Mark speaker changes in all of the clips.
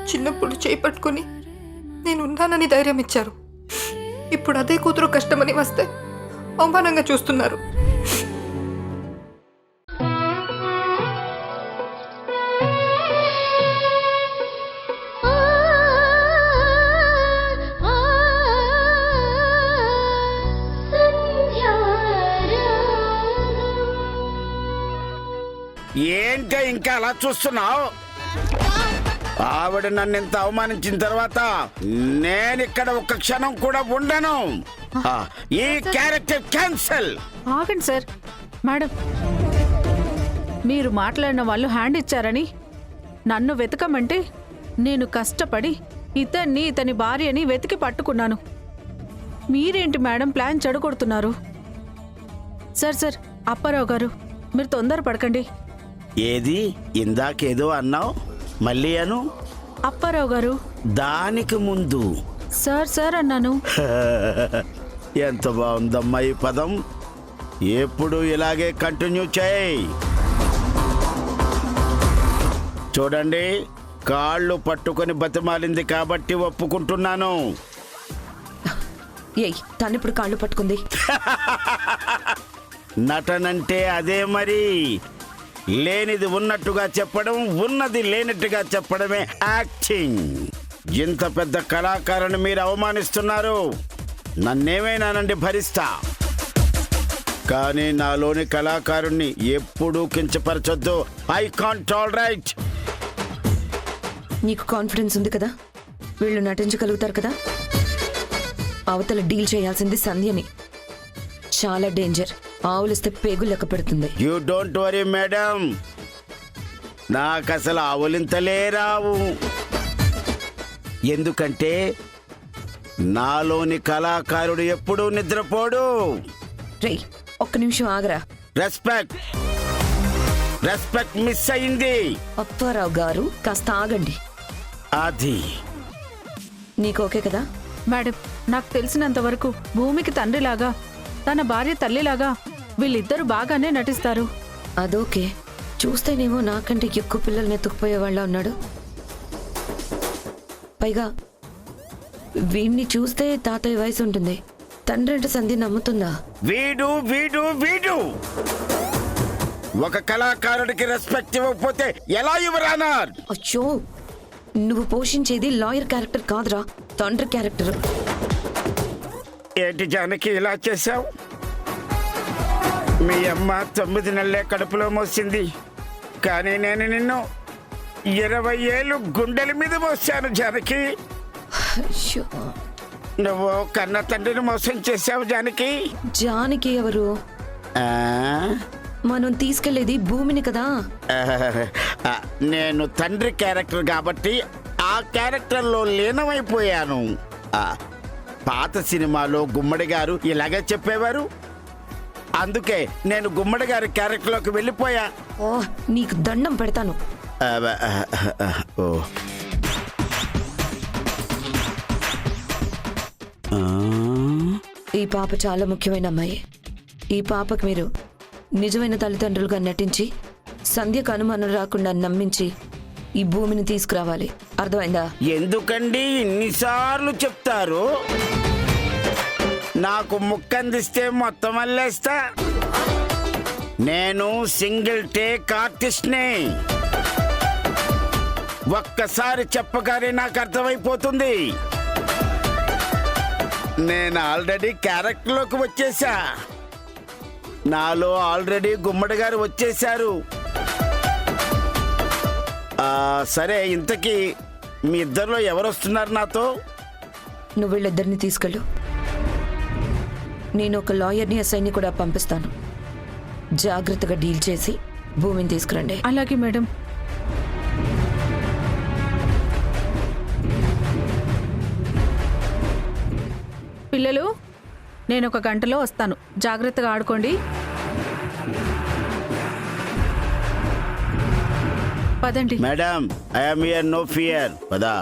Speaker 1: చిన్నప్పుడు చేయి పట్టుకుని నేను ఉన్నానని ధైర్యం ఇచ్చారు. ఇప్పుడు అదే కూతురు కష్టమని వస్తే అవమానంగా చూస్తున్నారు.
Speaker 2: ఏంటి ఇంకా అలా చూస్తున్నావు? ఆవిడ నన్ను ఇంత అవమానించిన తర్వాత నేను ఇక్కడ ఒక్క క్షణం కూడా ఉండను. ఈ క్యారెక్టర్ క్యాన్సల్.
Speaker 3: ఆగండి సార్. మేడం, మీరు మాట్లాడిన వాళ్ళు హ్యాండ్ ఇచ్చారని నన్ను వెతకమంటే నేను కష్టపడి ఇతని భార్యని వెతికి పట్టుకున్నాను. మీరేంటి మేడం ప్లాన్ చెడగొడుతున్నారు? సార్ అప్పారావు గారు, మీరు తొందరపడకండి.
Speaker 2: ఏది ఇందాకేదో అన్నావు, మళ్ళీ అను.
Speaker 3: అప్పారావు గారు.
Speaker 2: దానికి ముందు
Speaker 3: సార్ అన్నాను.
Speaker 2: ఎంత బాగుందమ్మా ఈ పదం. ఎప్పుడు ఇలాగే కంటిన్యూ చేయి. చూడండి, కాళ్ళు పట్టుకొని బతిమాలింది కాబట్టి ఒప్పుకుంటున్నాను.
Speaker 4: ఏయ్, తనిప్పుడు కాళ్ళు పట్టుకుంది.
Speaker 2: నటనంటే అదే మరి. లేనిది ఉన్నట్టుగా చెప్పడం, ఉన్నది లేనట్టుగా చెప్పడమే యాక్టింగ్. ఇంత పెద్ద కళాకారుని మీరు అవమానిస్తున్నారు. నన్నేమైనానండి భరిస్తా, కానీ నాలోని కళాకారుణ్ణి ఎప్పుడూ కించపరచొద్దు. I can't tolerate.
Speaker 4: నీకు కాన్ఫిడెన్స్ ఉంది కదా, వీళ్ళు నటించగలుగుతారు కదా. అవతల డీల్ చేయాల్సింది సంధ్యని. చాలా డేంజర్. ఆవులిస్తే పేగు లెక్క పెడుతుంది.
Speaker 2: యూ డోంట్ వరీ మేడం, నాకు అసలు ఆవులింతలే రావు. ఎందుకంటే నాలోని కళాకారుడు ఎప్పుడూ నిద్రపోడు.
Speaker 4: రేయ్, ఒక్క నిమిషం ఆగరా.
Speaker 2: రెస్పెక్ట్ మిస్ అయింది.
Speaker 4: అప్పారావు గారు, కాస్త ఆగండి.
Speaker 2: అది
Speaker 4: నీకు ఓకే కదా?
Speaker 3: మేడం, నాకు తెలిసినంత వరకు భూమికి తండ్రిలాగా, తన భార్య తల్లిలాగా వీళ్ళిద్దరూ బాగానే నటిస్తారు.
Speaker 4: అదోకే. చూస్తేనేమో నాకంటే ఎక్కువ పిల్లల్ని ఎత్తుకుపోయే వాళ్ళ ఉన్నాడు. పైగా వీడిని చూస్తే తాతయ్య వయసు ఉంటుంది. తండ్రి అంటే సంధి నమ్ముతుందా?
Speaker 2: వీడు వీడు వీడు ఒక కళాకారుడికి రెస్పెక్ట్ ఇవ్వకపోతే ఎలా ఇవ్వరానార్?
Speaker 4: అచ్చో, నువ్వు పోషించేది లాయర్ క్యారెక్టర్ కాదురా, తండ్రి క్యారెక్టర్.
Speaker 2: ఏంటి జానకి ఇలా చేశావు? మీ అమ్మ 9 నెలలే కడుపులో మోసింది, కానీ నేను నిన్ను 20 ఏళ్ళు గుండెల మీద మోసాను జానకి. నువ్వు కన్న తండ్రిని మోసం చేశావు జానకి.
Speaker 4: జానకి ఎవరు? మనం తీసుకెళ్లేది భూమిని కదా.
Speaker 2: నేను తండ్రి క్యారెక్టర్ కాబట్టి ఆ క్యారెక్టర్లో లీనమైపోయాను. పాత సినిమాలో గుమ్మడి గారు ఇలాగే చెప్పేవారు, అందుకే నేను గుమ్మడి గారి క్యారెక్టర్లోకి వెళ్ళిపోయా.
Speaker 4: ఓ, నీకు దండం పెడతాను. ఈ పాప చాలా ముఖ్యమైన అమ్మాయి. ఈ పాపకు మీరు నిజమైన తల్లిదండ్రులుగా నటించి సంధ్యకు అనుమానం రాకుండా నమ్మించి ఈ భూమిని తీసుకురావాలి. అర్థమైందా?
Speaker 2: ఎందుకండి ఇన్నిసార్లు చెప్తారు? నాకు ముక్కందిస్తే మొత్తం అల్లేస్తా. నేను సింగిల్ టేక్ ఆర్టిస్ట్ని. ఒక్కసారి చెప్పగానే నాకు అర్థమైపోతుంది. నేను ఆల్రెడీ క్యారెక్టర్లోకి వచ్చేసా. నాలో ఆల్రెడీ గుమ్మడి గారు వచ్చేశారు. సరే, ఇంతకీ మీ ఇద్దరిలో ఎవరు వస్తున్నారు నాతో?
Speaker 4: నువ్వు వీళ్ళిద్దరిని తీసుకెళ్ళు. నేను ఒక లాయర్ని, ఎస్ఐని కూడా పంపిస్తాను. జాగ్రత్తగా డీల్ చేసి భూమిని తీసుకురండి.
Speaker 3: అలాగే మేడం. పిల్లలు, నేను 1 గంటలో వస్తాను. జాగ్రత్తగా ఆడుకోండి. పదండి.
Speaker 2: Madam, I am here, no fear. పదా.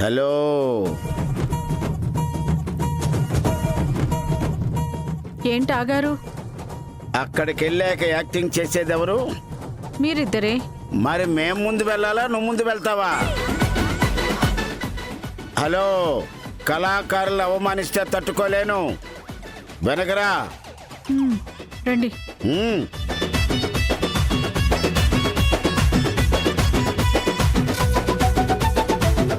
Speaker 2: హలో,
Speaker 3: ఏంటి ఆగారు?
Speaker 2: అక్కడికి వెళ్ళాక యాక్టింగ్ చేసేదెవరు?
Speaker 3: మీరిద్దరే.
Speaker 2: మరి మేం ముందు వెళ్ళాలా, నువ్వు ముందు వెళ్తావా? హలో, కళాకారులు అవమానిస్తే తట్టుకోలేను. వెనకరా.
Speaker 3: రండి.
Speaker 2: ఉమ్.